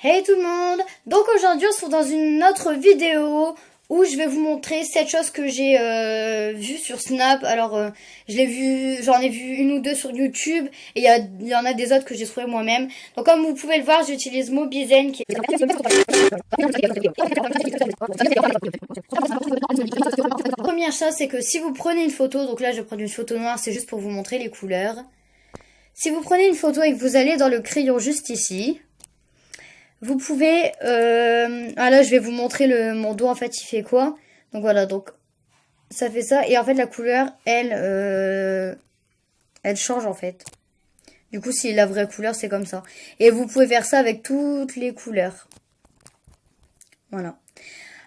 Hey tout le monde! Donc aujourd'hui on se retrouve dans une autre vidéo où je vais vous montrer cette chose que j'ai vue sur Snap. Alors j'en ai vu une ou deux sur YouTube et il y en a des autres que j'ai trouvé moi-même. Donc comme vous pouvez le voir, j'utilise Mobizen qui est... Première chose, c'est que si vous prenez une photo, donc là je vais prendre une photo noire, c'est juste pour vous montrer les couleurs. Si vous prenez une photo et que vous allez dans le crayon juste ici, vous pouvez, là je vais vous montrer mon dos en fait il fait quoi. Donc voilà, donc ça fait ça et en fait la couleur elle change en fait. Du coup si la vraie couleur c'est comme ça. Et vous pouvez faire ça avec toutes les couleurs. Voilà.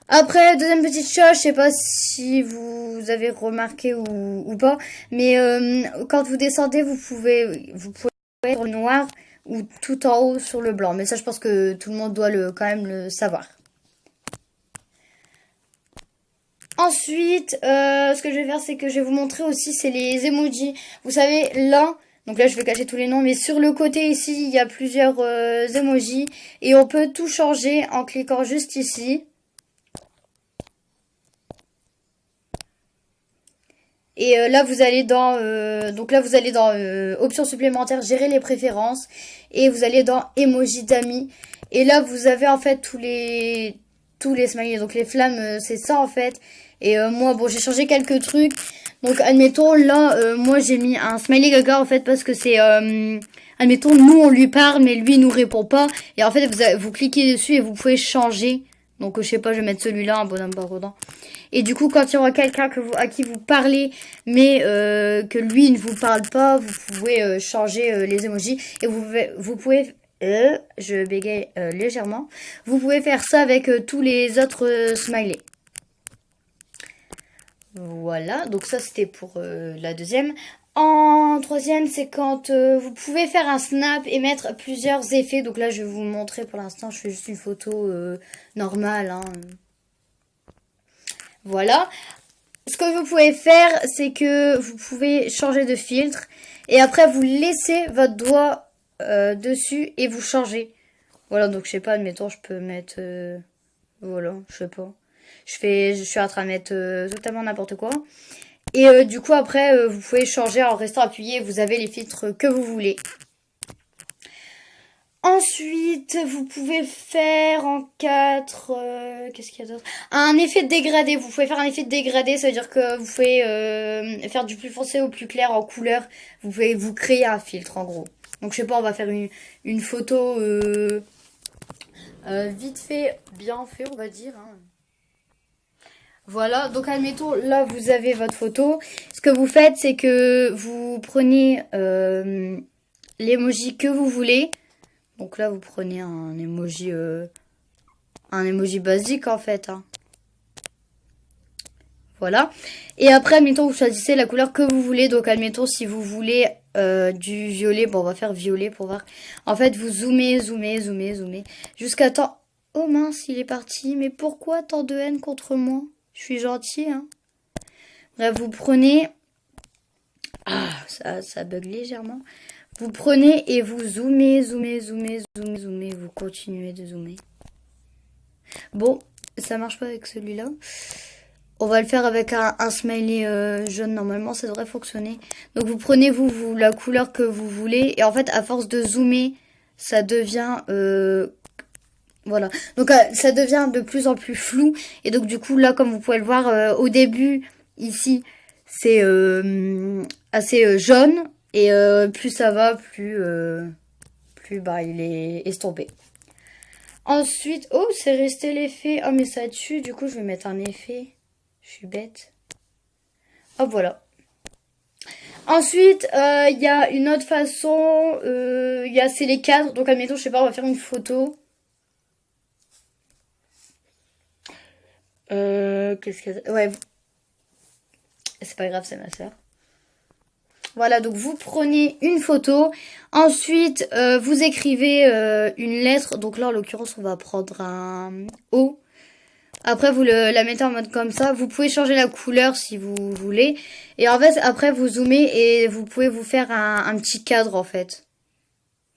Après, deuxième petite chose, je sais pas si vous avez remarqué ou pas, mais quand vous descendez, vous pouvez être noir ou tout en haut sur le blanc. Mais ça, je pense que tout le monde doit quand même le savoir. Ensuite, ce que je vais faire, c'est que je vais vous montrer aussi, c'est les emojis. Vous savez, là, donc là, je vais cacher tous les noms, mais sur le côté ici, il y a plusieurs emojis. Et on peut tout changer en cliquant juste ici. Et là vous allez dans options supplémentaires, gérer les préférences et vous allez dans emoji d'amis et là vous avez en fait tous les smileys. Donc les flammes c'est ça en fait. Et moi bon j'ai changé quelques trucs. Donc admettons là moi j'ai mis un smiley gaga en fait parce que c'est admettons nous on lui parle mais lui il nous répond pas et en fait vous cliquez dessus et vous pouvez changer. Donc je sais pas, je vais mettre celui-là, un bonhomme barodant. Et du coup, quand il y aura quelqu'un à qui vous parlez, mais que lui ne vous parle pas, vous pouvez changer les emojis. Et vous pouvez je bégaye légèrement. Vous pouvez faire ça avec tous les autres smileys. Voilà, donc ça c'était pour la deuxième. En troisième, c'est quand vous pouvez faire un snap et mettre plusieurs effets. Donc là, je vais vous montrer pour l'instant. Je fais juste une photo normale. Hein. Voilà. Ce que vous pouvez faire, c'est que vous pouvez changer de filtre. Et après, vous laissez votre doigt dessus et vous changez. Voilà, donc je sais pas, admettons, je peux mettre... voilà, je sais pas. Je suis en train de mettre totalement n'importe quoi. Et du coup, après, vous pouvez changer en restant appuyé. Vous avez les filtres que vous voulez. Ensuite, vous pouvez faire en 4... qu'est-ce qu'il y a d'autre? Un effet de dégradé. Vous pouvez faire un effet de dégradé. Ça veut dire que vous pouvez faire du plus foncé au plus clair en couleur. Vous pouvez vous créer un filtre, en gros. Donc, je sais pas, on va faire une photo vite fait, bien fait, on va dire. Hein. Voilà, donc admettons, là vous avez votre photo. Ce que vous faites, c'est que vous prenez l'emoji que vous voulez. Donc là, vous prenez un emoji basique en fait. Hein. Voilà. Et après, admettons, vous choisissez la couleur que vous voulez. Donc admettons, si vous voulez du violet, bon, on va faire violet pour voir. En fait, vous zoomez, jusqu'à temps... Oh mince, il est parti. Mais pourquoi tant de haine contre moi? Je suis gentille, hein. Bref, vous prenez... Ah, ça bug légèrement. Vous prenez et vous zoomez. Vous continuez de zoomer. Bon, ça marche pas avec celui-là. On va le faire avec un smiley jaune. Normalement, ça devrait fonctionner. Donc, vous prenez, la couleur que vous voulez. Et en fait, à force de zoomer, ça devient... voilà. Donc, ça devient de plus en plus flou. Et donc, du coup, là, comme vous pouvez le voir, au début, ici, c'est assez jaune. Et plus ça va, plus bah, il est estompé. Ensuite, oh, c'est resté l'effet. Oh, mais ça tue. Du coup, je vais mettre un effet. Je suis bête. Hop, voilà. Ensuite, il y a une autre façon. C'est les cadres. Donc, admettons, je sais pas, on va faire une photo. Qu'est-ce qu'il y a? Ouais. C'est pas grave, c'est ma soeur. Voilà, donc vous prenez une photo. Ensuite, vous écrivez une lettre. Donc là, en l'occurrence, on va prendre un O. Après, vous la mettez en mode comme ça. Vous pouvez changer la couleur si vous voulez. Et en fait, après, vous zoomez et vous pouvez vous faire un petit cadre, en fait.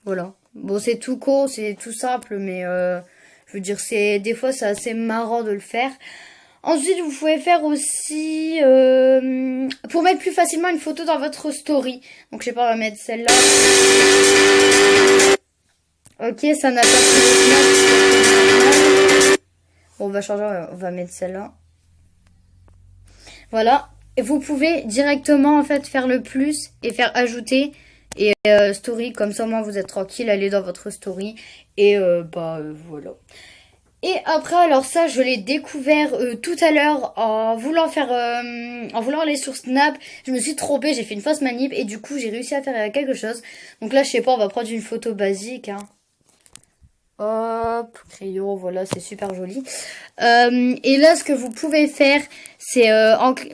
Voilà. Bon, c'est tout con, c'est tout simple, mais je veux dire, des fois, c'est assez marrant de le faire. Ensuite, vous pouvez faire aussi, pour mettre plus facilement une photo dans votre story. Donc, je sais pas, on va mettre celle-là. Ok, ça n'a pas pris. Bon, on va changer, on va mettre celle-là. Voilà. Et vous pouvez directement, en fait, faire le plus et faire ajouter et story. Comme ça, moi, vous êtes tranquille, allez dans votre story. Et voilà. Et après, alors ça, je l'ai découvert tout à l'heure en voulant en voulant aller sur Snap. Je me suis trompée, j'ai fait une fausse manip et du coup, j'ai réussi à faire quelque chose. Donc là, je sais pas, on va prendre une photo basique. Hein. Hop, crayon, voilà, c'est super joli. Et là, ce que vous pouvez faire, c'est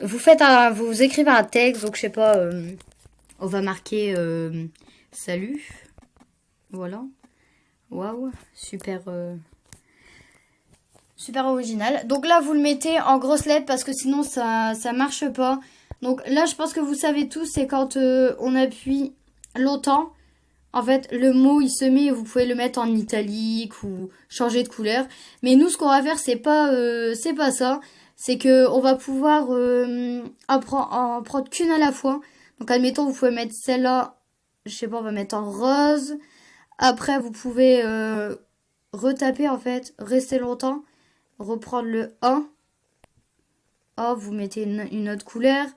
vous écrivez un texte. Donc je sais pas, on va marquer salut. Voilà. Waouh, super. Super original. Donc là, vous le mettez en grosses lettres parce que sinon, ça marche pas. Donc là, je pense que vous savez tous, c'est quand on appuie longtemps. En fait, le mot, il se met et vous pouvez le mettre en italique ou changer de couleur. Mais nous, ce qu'on va faire, c'est pas ça. C'est que on va pouvoir en prendre qu'une à la fois. Donc admettons, vous pouvez mettre celle-là, je sais pas, on va mettre en rose. Après, vous pouvez retaper en fait, rester longtemps. Reprendre le 1. Oh, vous mettez une autre couleur.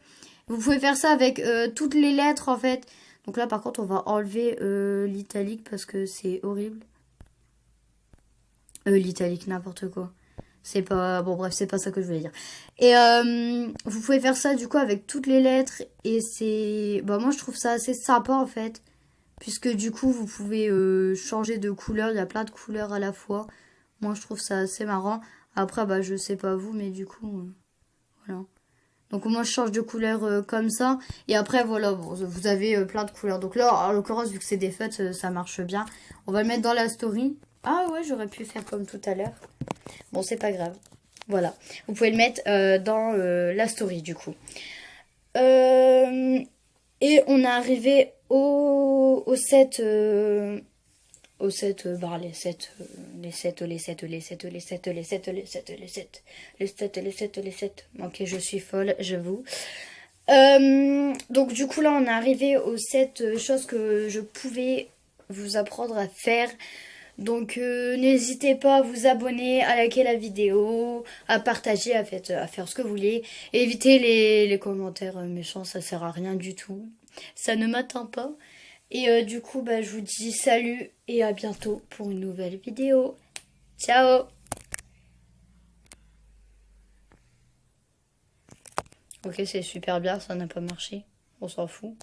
Vous pouvez faire ça avec toutes les lettres en fait. Donc là par contre on va enlever l'italique parce que c'est horrible. L'italique, n'importe quoi. C'est pas... Bon bref, c'est pas ça que je voulais dire. Et vous pouvez faire ça du coup avec toutes les lettres. Et c'est... Bah moi je trouve ça assez sympa en fait. Puisque du coup vous pouvez changer de couleur. Il y a plein de couleurs à la fois. Moi je trouve ça assez marrant. Après bah je sais pas vous mais du coup... voilà. Donc moi je change de couleur comme ça. Et après voilà, bon, vous avez plein de couleurs. Donc là, en l'occurrence, vu que c'est des fêtes, ça marche bien. On va le mettre dans la story. Ah ouais, j'aurais pu faire comme tout à l'heure. Bon, c'est pas grave. Voilà. Vous pouvez le mettre dans la story du coup. Et on est arrivé au 7... au 7, bah, les 7, les 7, les 7, les 7, les 7, les 7, les 7, les 7, les 7, les 7, les 7. Ok, je suis folle, j'avoue. Donc du coup là on est arrivé aux 7 choses que je pouvais vous apprendre à faire. Donc n'hésitez pas à vous abonner, à liker la vidéo, à partager, à faire ce que vous voulez. Et évitez les commentaires méchants, ça sert à rien du tout. Ça ne m'atteint pas. Et du coup, bah, je vous dis salut et à bientôt pour une nouvelle vidéo. Ciao! Ok, c'est super bien, ça n'a pas marché. On s'en fout.